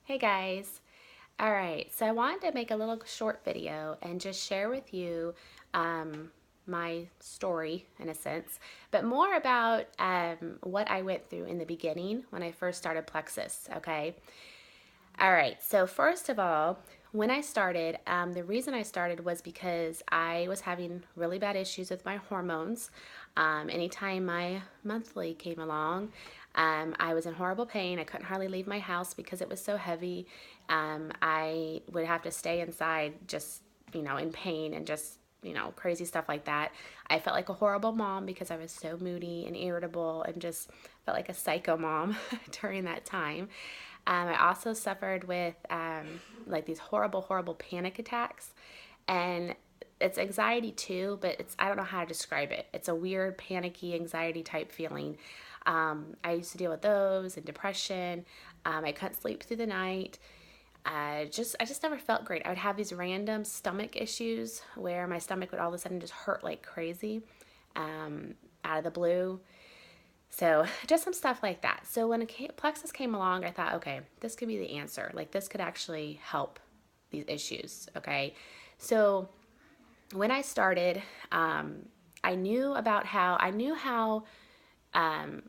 Hey guys. All right, so I wanted to make a little short video and just share with you my story in a sense, but more about what I went through in the beginning when I first started Plexus, okay? All right, so first of all, when I started, the reason I started was because I was having really bad issues with my hormones. Anytime my monthly came along, I was in horrible pain. I couldn't hardly leave my house because it was so heavy. I would have to stay inside just, in pain and just, crazy stuff like that. I felt like a horrible mom because I was so moody and irritable and just felt like a psycho mom during that time. I also suffered with like these horrible, horrible panic attacks. And it's anxiety too, but I don't know how to describe it. It's a weird, panicky, anxiety type feeling. I used to deal with those and depression. I couldn't sleep through the night. I just never felt great. I would have these random stomach issues where my stomach would all of a sudden just hurt like crazy out of the blue. So just some stuff like that. So when Plexus came along, I thought, okay, this could be the answer. Like this could actually help these issues. Okay. So when I started, I knew about how um,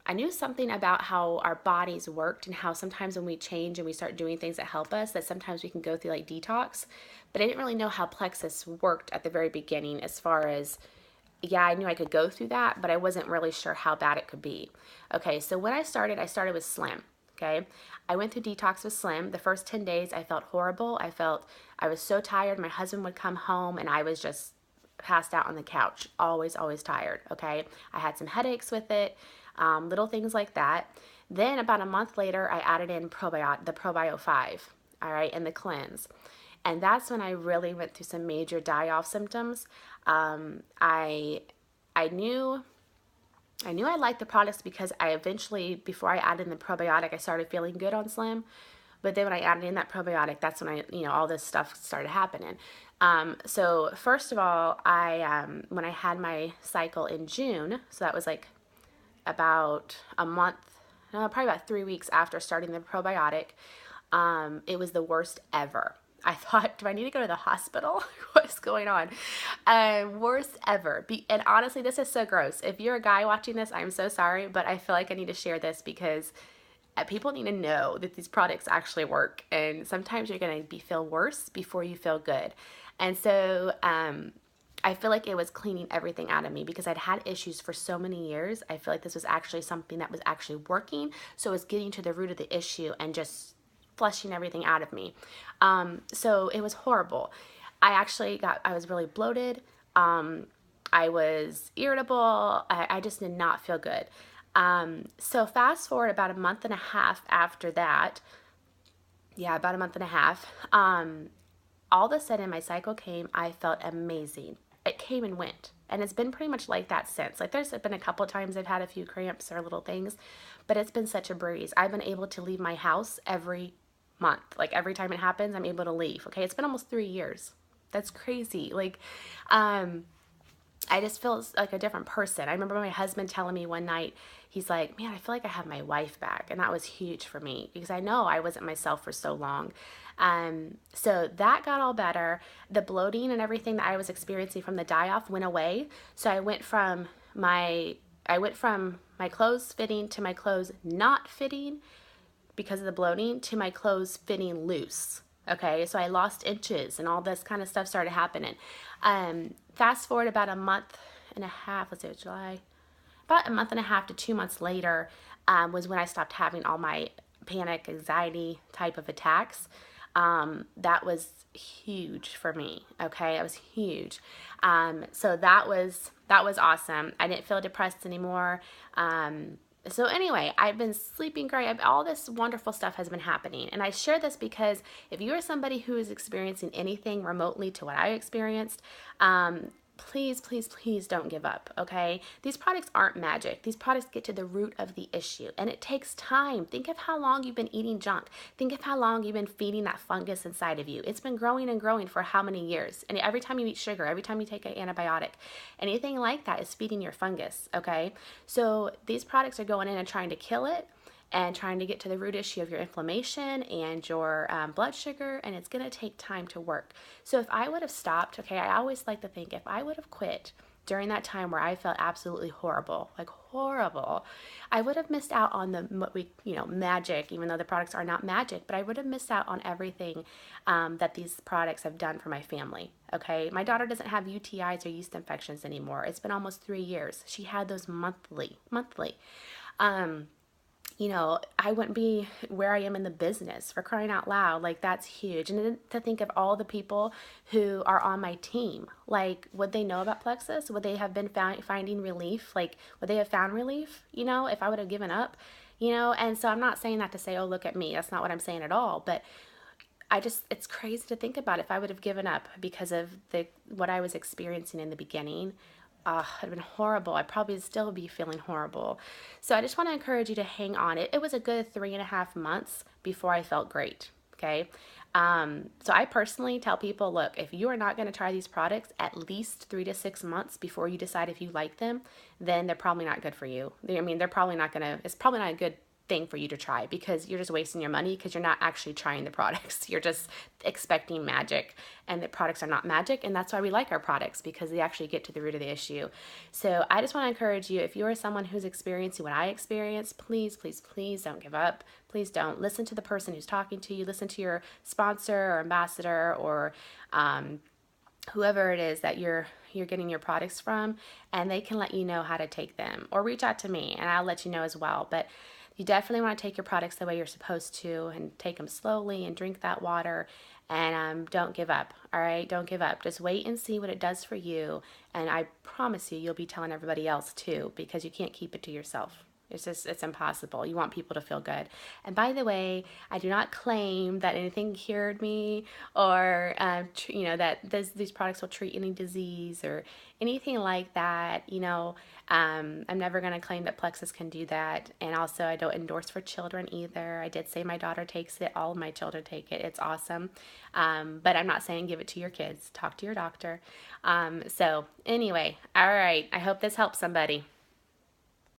I knew something about how our bodies worked and how sometimes when we change and we start doing things that help us, that sometimes we can go through like detox. But I didn't really know how Plexus worked at the very beginning as far as, yeah, I knew I could go through that, but I wasn't really sure how bad it could be. Okay, so when I started with Slim. Okay, I went through detox with Slim. The first 10 days, I felt horrible. I was so tired. My husband would come home and I was just passed out on the couch, always, always tired. Okay, I had some headaches with it, little things like that. Then about a month later, I added in the Probio 5, all right, and the cleanse. And that's when I really went through some major die-off symptoms. Um, I I knew I liked the products because I eventually, before I added in the probiotic, I started feeling good on Slim. But then when I added in that probiotic, that's when all this stuff started happening. So first of all, when I had my cycle in June, so that was like about a month, probably about 3 weeks after starting the probiotic, it was the worst ever. I thought, do I need to go to the hospital? What is going on? Worst ever. And honestly, this is so gross. If you're a guy watching this, I'm so sorry, but I feel like I need to share this because people need to know that these products actually work. And sometimes you're going to feel worse before you feel good. And so I feel like it was cleaning everything out of me because I'd had issues for so many years. I feel like this was actually something that was actually working. So it was getting to the root of the issue and just flushing everything out of me. So it was horrible. I was really bloated. I was irritable. I just did not feel good. So fast forward about a month and a half after that, yeah, about a month and a half, all of a sudden my cycle came. I felt amazing. It came and went. And it's been pretty much like that since. Like there's been a couple of times I've had a few cramps or little things, but it's been such a breeze. I've been able to leave my house every month. Like every time it happens, I'm able to leave. Okay, it's been almost 3 years. That's crazy. Like, I just feel like a different person. I remember my husband telling me one night, he's like, man, I feel like I have my wife back. And that was huge for me because I know I wasn't myself for so long. So that got all better. The bloating and everything that I was experiencing from the die-off went away. So I went from my clothes fitting to my clothes not fitting because of the bloating to my clothes fitting loose. Okay, so I lost inches and all this kind of stuff started happening. Fast forward about a month and a half, let's say July, about a month and a half to 2 months later was when I stopped having all my panic, anxiety type of attacks. That was huge for me. Okay, it was huge. So that was awesome. I didn't feel depressed anymore. So anyway, I've been sleeping great. All this wonderful stuff has been happening. And I share this because if you are somebody who is experiencing anything remotely to what I experienced, please, please, please don't give up, okay? These products aren't magic. These products get to the root of the issue, and it takes time. Think of how long you've been eating junk. Think of how long you've been feeding that fungus inside of you. It's been growing and growing for how many years? And every time you eat sugar, every time you take an antibiotic, anything like that is feeding your fungus, okay? So these products are going in and trying to kill it, and trying to get to the root issue of your inflammation and your blood sugar, and it's going to take time to work. So if I would have stopped, okay, I always like to think if I would have quit during that time where I felt absolutely horrible, like horrible, I would have missed out on the what we, magic, even though the products are not magic, but I would have missed out on everything that these products have done for my family. Okay, my daughter doesn't have UTIs or yeast infections anymore. It's been almost 3 years. She had those monthly. Um, I wouldn't be where I am in the business, for crying out loud. Like, that's huge. And then to think of all the people who are on my team, like, would they know about Plexus? Would they have been finding relief? Like, would they have found relief, if I would have given up? And so I'm not saying that to say, oh, look at me. That's not what I'm saying at all. But it's crazy to think about if I would have given up because of what I was experiencing in the beginning. It'd been horrible. I'd probably still be feeling horrible. So I just want to encourage you to hang on. It was a good 3.5 months before I felt great. Okay. So I personally tell people, look, if you are not going to try these products at least 3 to 6 months before you decide if you like them, then they're probably not good for you. They're probably not going to, it's probably not a good thing for you to try, because you're just wasting your money, because you're not actually trying the products. You're just expecting magic, and the products are not magic. And that's why we like our products, because they actually get to the root of the issue. So I just want to encourage you, if you are someone who's experiencing what I experienced, please, please, please don't give up. Please don't. Listen to the person who's talking to you. Listen to your sponsor or ambassador or whoever it is that you're getting your products from, and they can let you know how to take them, or reach out to me and I'll let you know as well. But you definitely want to take your products the way you're supposed to, and take them slowly and drink that water, and don't give up. All right, don't give up. Just wait and see what it does for you, and I promise you'll be telling everybody else too, because you can't keep it to yourself. It's impossible. You want people to feel good. And by the way, I do not claim that anything cured me, or that these products will treat any disease or anything like that. I'm never going to claim that Plexus can do that. And also, I don't endorse for children either. I did say my daughter takes it. All of my children take it. It's awesome. But I'm not saying give it to your kids. Talk to your doctor. So anyway, all right. I hope this helps somebody.